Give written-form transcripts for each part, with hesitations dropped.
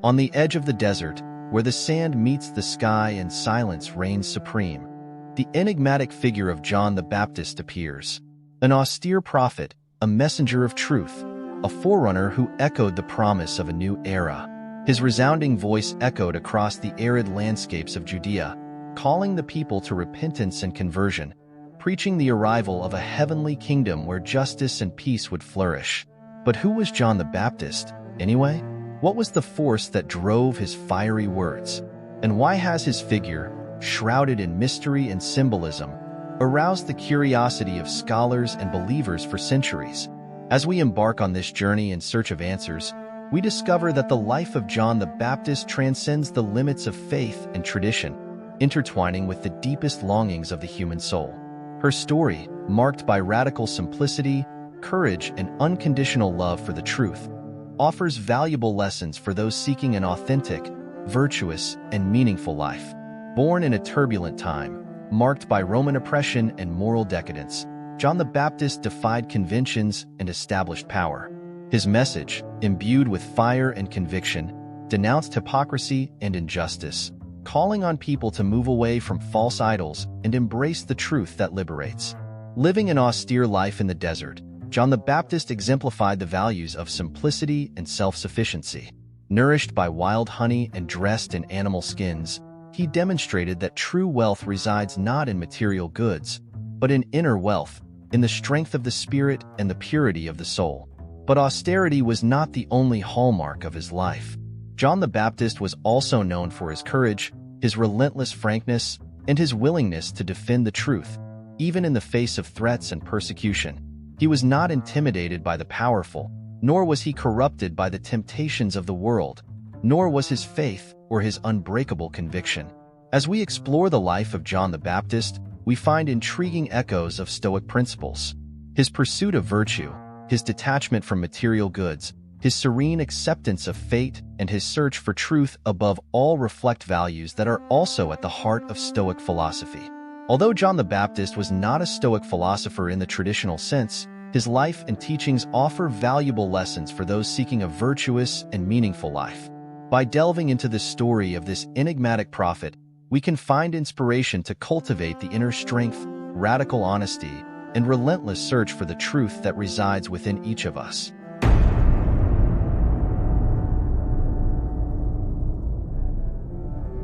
On the edge of the desert, where the sand meets the sky and silence reigns supreme, the enigmatic figure of John the Baptist appears. An austere prophet, a messenger of truth, a forerunner who echoed the promise of a new era. His resounding voice echoed across the arid landscapes of Judea, calling the people to repentance and conversion, preaching the arrival of a heavenly kingdom where justice and peace would flourish. But who was John the Baptist, anyway? What was the force that drove his fiery words? And why has his figure, shrouded in mystery and symbolism, aroused the curiosity of scholars and believers for centuries? As we embark on this journey in search of answers, we discover that the life of John the Baptist transcends the limits of faith and tradition, intertwining with the deepest longings of the human soul. Her story, marked by radical simplicity, courage, and unconditional love for the truth, offers valuable lessons for those seeking an authentic, virtuous, and meaningful life. Born in a turbulent time, marked by Roman oppression and moral decadence, John the Baptist defied conventions and established power. His message, imbued with fire and conviction, denounced hypocrisy and injustice, calling on people to move away from false idols and embrace the truth that liberates. Living an austere life in the desert, John the Baptist exemplified the values of simplicity and self-sufficiency. Nourished by wild honey and dressed in animal skins, he demonstrated that true wealth resides not in material goods, but in inner wealth, in the strength of the spirit and the purity of the soul. But austerity was not the only hallmark of his life. John the Baptist was also known for his courage, his relentless frankness, and his willingness to defend the truth, even in the face of threats and persecution. He was not intimidated by the powerful, nor was he corrupted by the temptations of the world, nor was his faith or his unbreakable conviction. As we explore the life of John the Baptist, we find intriguing echoes of Stoic principles. His pursuit of virtue, his detachment from material goods, his serene acceptance of fate, and his search for truth above all reflect values that are also at the heart of Stoic philosophy. Although John the Baptist was not a Stoic philosopher in the traditional sense, his life and teachings offer valuable lessons for those seeking a virtuous and meaningful life. By delving into the story of this enigmatic prophet, we can find inspiration to cultivate the inner strength, radical honesty, and relentless search for the truth that resides within each of us.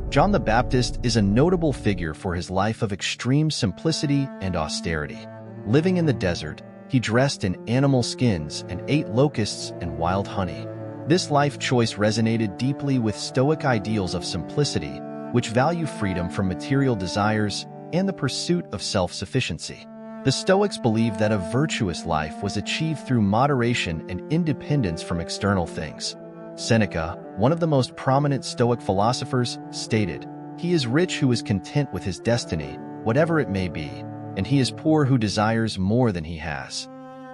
John the Baptist is a notable figure for his life of extreme simplicity and austerity. Living in the desert, he dressed in animal skins and ate locusts and wild honey. This life choice resonated deeply with Stoic ideals of simplicity, which value freedom from material desires and the pursuit of self-sufficiency. The Stoics believed that a virtuous life was achieved through moderation and independence from external things. Seneca, one of the most prominent Stoic philosophers, stated, "He is rich who is content with his destiny, whatever it may be, and he is poor who desires more than he has."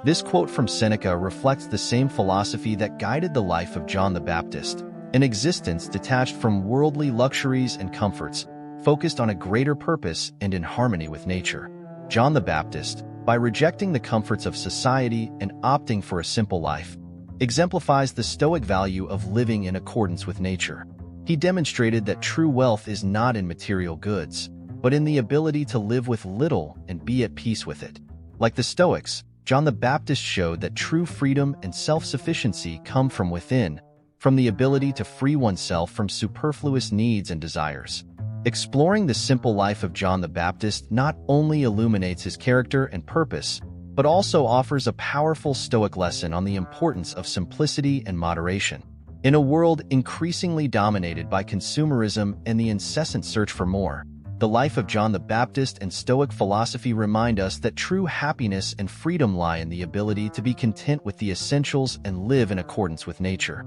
This quote from Seneca reflects the same philosophy that guided the life of John the Baptist, an existence detached from worldly luxuries and comforts, focused on a greater purpose and in harmony with nature. John the Baptist, by rejecting the comforts of society and opting for a simple life, exemplifies the Stoic value of living in accordance with nature. He demonstrated that true wealth is not in material goods, but in the ability to live with little and be at peace with it. Like the Stoics, John the Baptist showed that true freedom and self-sufficiency come from within, from the ability to free oneself from superfluous needs and desires. Exploring the simple life of John the Baptist not only illuminates his character and purpose, but also offers a powerful Stoic lesson on the importance of simplicity and moderation. In a world increasingly dominated by consumerism and the incessant search for more, the life of John the Baptist and Stoic philosophy remind us that true happiness and freedom lie in the ability to be content with the essentials and live in accordance with nature.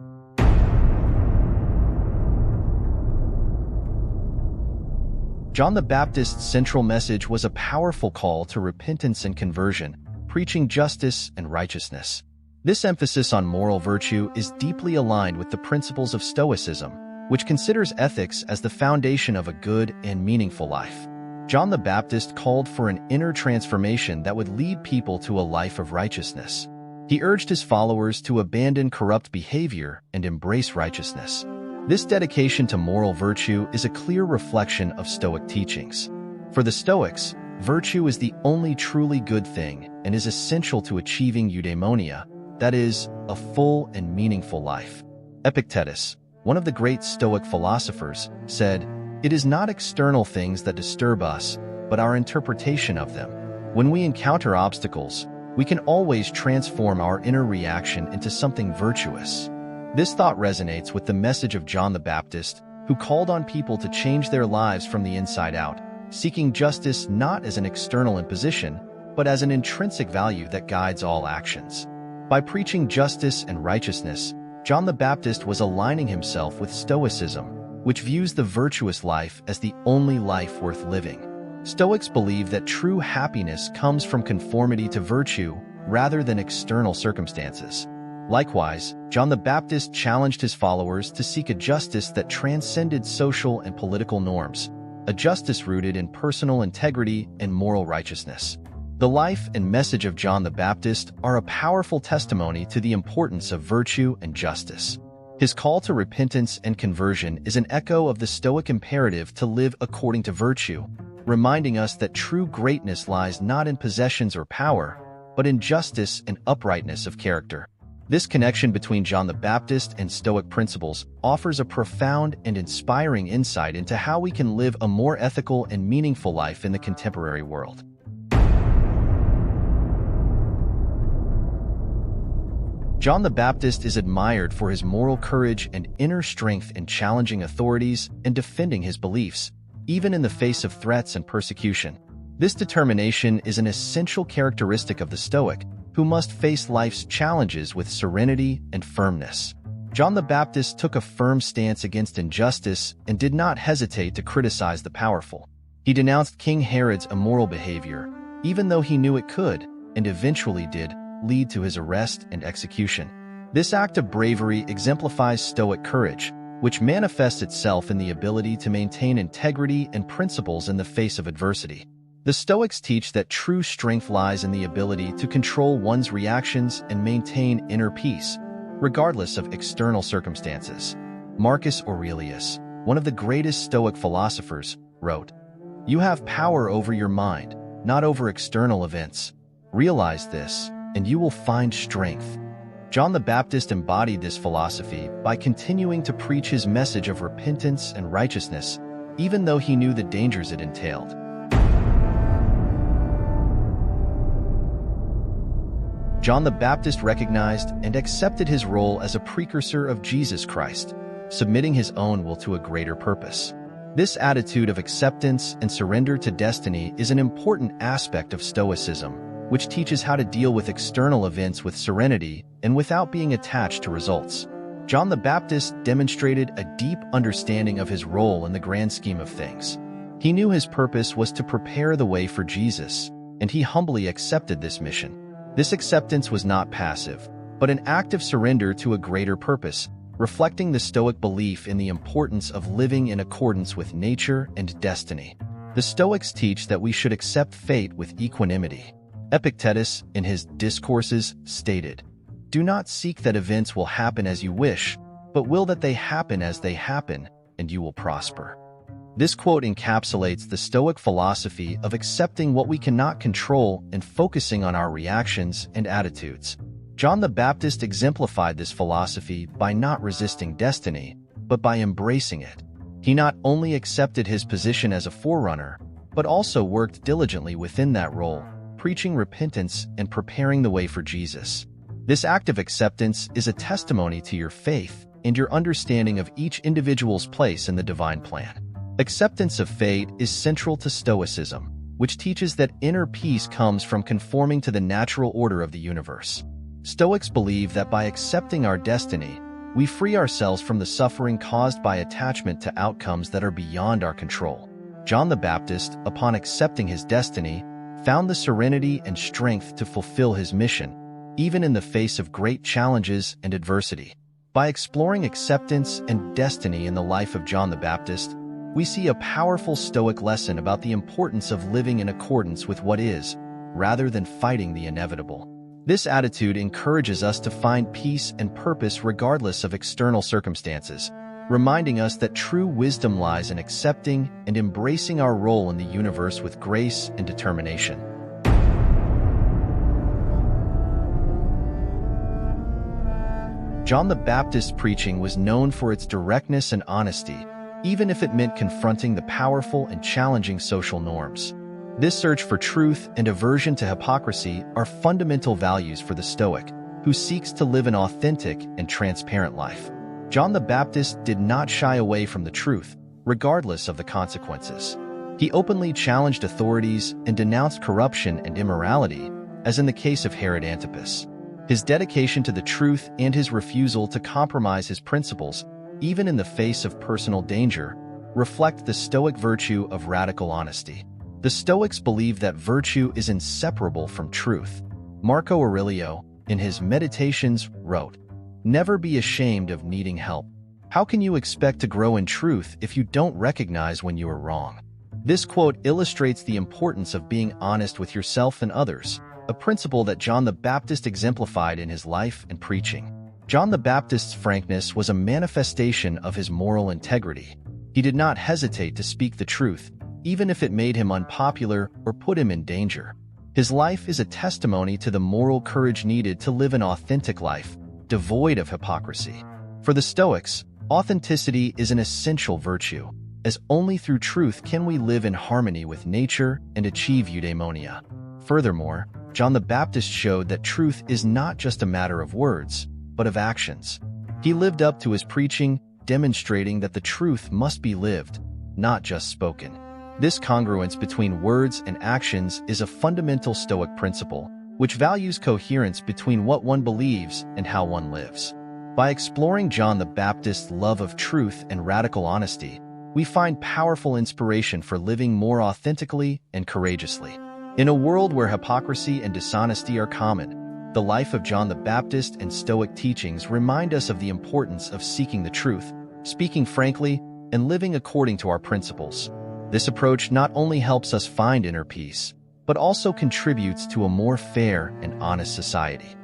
John the Baptist's central message was a powerful call to repentance and conversion, preaching justice and righteousness. This emphasis on moral virtue is deeply aligned with the principles of Stoicism, which considers ethics as the foundation of a good and meaningful life. John the Baptist called for an inner transformation that would lead people to a life of righteousness. He urged his followers to abandon corrupt behavior and embrace righteousness. This dedication to moral virtue is a clear reflection of Stoic teachings. For the Stoics, virtue is the only truly good thing and is essential to achieving eudaimonia, that is, a full and meaningful life. Epictetus, one of the great Stoic philosophers, said, "It is not external things that disturb us, but our interpretation of them. When we encounter obstacles, we can always transform our inner reaction into something virtuous." This thought resonates with the message of John the Baptist, who called on people to change their lives from the inside out, seeking justice not as an external imposition, but as an intrinsic value that guides all actions. By preaching justice and righteousness, John the Baptist was aligning himself with Stoicism, which views the virtuous life as the only life worth living. Stoics believe that true happiness comes from conformity to virtue rather than external circumstances. Likewise, John the Baptist challenged his followers to seek a justice that transcended social and political norms, a justice rooted in personal integrity and moral righteousness. The life and message of John the Baptist are a powerful testimony to the importance of virtue and justice. His call to repentance and conversion is an echo of the Stoic imperative to live according to virtue, reminding us that true greatness lies not in possessions or power, but in justice and uprightness of character. This connection between John the Baptist and Stoic principles offers a profound and inspiring insight into how we can live a more ethical and meaningful life in the contemporary world. John the Baptist is admired for his moral courage and inner strength in challenging authorities and defending his beliefs, even in the face of threats and persecution. This determination is an essential characteristic of the Stoic, who must face life's challenges with serenity and firmness. John the Baptist took a firm stance against injustice and did not hesitate to criticize the powerful. He denounced King Herod's immoral behavior, even though he knew it could, and eventually did, lead to his arrest and execution. This act of bravery exemplifies Stoic courage, which manifests itself in the ability to maintain integrity and principles in the face of adversity. The Stoics teach that true strength lies in the ability to control one's reactions and maintain inner peace, regardless of external circumstances. Marcus Aurelius, one of the greatest Stoic philosophers, wrote, "You have power over your mind, not over external events. Realize this, and you will find strength." John the Baptist embodied this philosophy by continuing to preach his message of repentance and righteousness, even though he knew the dangers it entailed. John the Baptist recognized and accepted his role as a precursor of Jesus Christ, submitting his own will to a greater purpose. This attitude of acceptance and surrender to destiny is an important aspect of Stoicism, which teaches how to deal with external events with serenity and without being attached to results. John the Baptist demonstrated a deep understanding of his role in the grand scheme of things. He knew his purpose was to prepare the way for Jesus, and he humbly accepted this mission. This acceptance was not passive, but an active surrender to a greater purpose, reflecting the Stoic belief in the importance of living in accordance with nature and destiny. The Stoics teach that we should accept fate with equanimity. Epictetus, in his Discourses, stated, "Do not seek that events will happen as you wish, but will that they happen as they happen, and you will prosper." This quote encapsulates the Stoic philosophy of accepting what we cannot control and focusing on our reactions and attitudes. John the Baptist exemplified this philosophy by not resisting destiny, but by embracing it. He not only accepted his position as a forerunner, but also worked diligently within that role, preaching repentance and preparing the way for Jesus. This act of acceptance is a testimony to your faith and your understanding of each individual's place in the divine plan. Acceptance of fate is central to Stoicism, which teaches that inner peace comes from conforming to the natural order of the universe. Stoics believe that by accepting our destiny, we free ourselves from the suffering caused by attachment to outcomes that are beyond our control. John the Baptist, upon accepting his destiny, found the serenity and strength to fulfill his mission, even in the face of great challenges and adversity. By exploring acceptance and destiny in the life of John the Baptist, we see a powerful Stoic lesson about the importance of living in accordance with what is, rather than fighting the inevitable. This attitude encourages us to find peace and purpose regardless of external circumstances, reminding us that true wisdom lies in accepting and embracing our role in the universe with grace and determination. John the Baptist's preaching was known for its directness and honesty, even if it meant confronting the powerful and challenging social norms. This search for truth and aversion to hypocrisy are fundamental values for the Stoic, who seeks to live an authentic and transparent life. John the Baptist did not shy away from the truth, regardless of the consequences. He openly challenged authorities and denounced corruption and immorality, as in the case of Herod Antipas. His dedication to the truth and his refusal to compromise his principles, even in the face of personal danger, reflect the Stoic virtue of radical honesty. The Stoics believed that virtue is inseparable from truth. Marco Aurelio, in his Meditations, wrote, "Never be ashamed of needing help. How can you expect to grow in truth if you don't recognize when you are wrong?" This quote illustrates the importance of being honest with yourself and others, a principle that John the Baptist exemplified in his life and preaching. John the Baptist's frankness was a manifestation of his moral integrity. He did not hesitate to speak the truth, even if it made him unpopular or put him in danger. His life is a testimony to the moral courage needed to live an authentic life, devoid of hypocrisy. For the Stoics, authenticity is an essential virtue, as only through truth can we live in harmony with nature and achieve eudaimonia. Furthermore, John the Baptist showed that truth is not just a matter of words, but of actions. He lived up to his preaching, demonstrating that the truth must be lived, not just spoken. This congruence between words and actions is a fundamental Stoic principle, which values coherence between what one believes and how one lives. By exploring John the Baptist's love of truth and radical honesty, we find powerful inspiration for living more authentically and courageously. In a world where hypocrisy and dishonesty are common, the life of John the Baptist and Stoic teachings remind us of the importance of seeking the truth, speaking frankly, and living according to our principles. This approach not only helps us find inner peace, but also contributes to a more fair and honest society.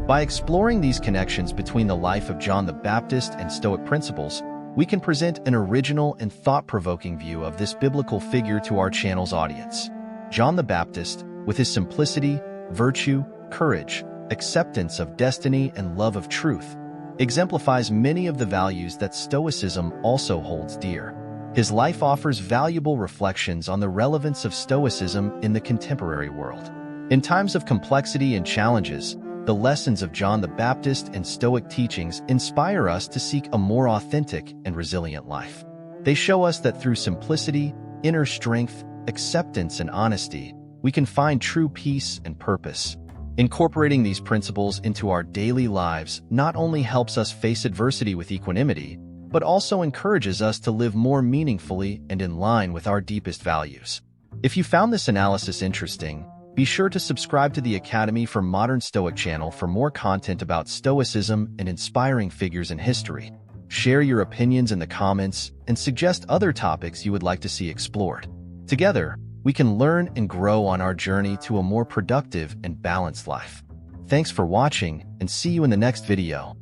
By exploring these connections between the life of John the Baptist and Stoic principles, we can present an original and thought-provoking view of this biblical figure to our channel's audience. John the Baptist, with his simplicity, virtue, courage, acceptance of destiny, and love of truth, exemplifies many of the values that Stoicism also holds dear. His life offers valuable reflections on the relevance of Stoicism in the contemporary world. In times of complexity and challenges, the lessons of John the Baptist and Stoic teachings inspire us to seek a more authentic and resilient life. They show us that through simplicity, inner strength, acceptance, and honesty, we can find true peace and purpose. Incorporating these principles into our daily lives not only helps us face adversity with equanimity, but also encourages us to live more meaningfully and in line with our deepest values. If you found this analysis interesting, be sure to subscribe to the Academy for Modern Stoic channel for more content about Stoicism and inspiring figures in history. Share your opinions in the comments and suggest other topics you would like to see explored. Together, we can learn and grow on our journey to a more productive and balanced life. Thanks for watching, and see you in the next video.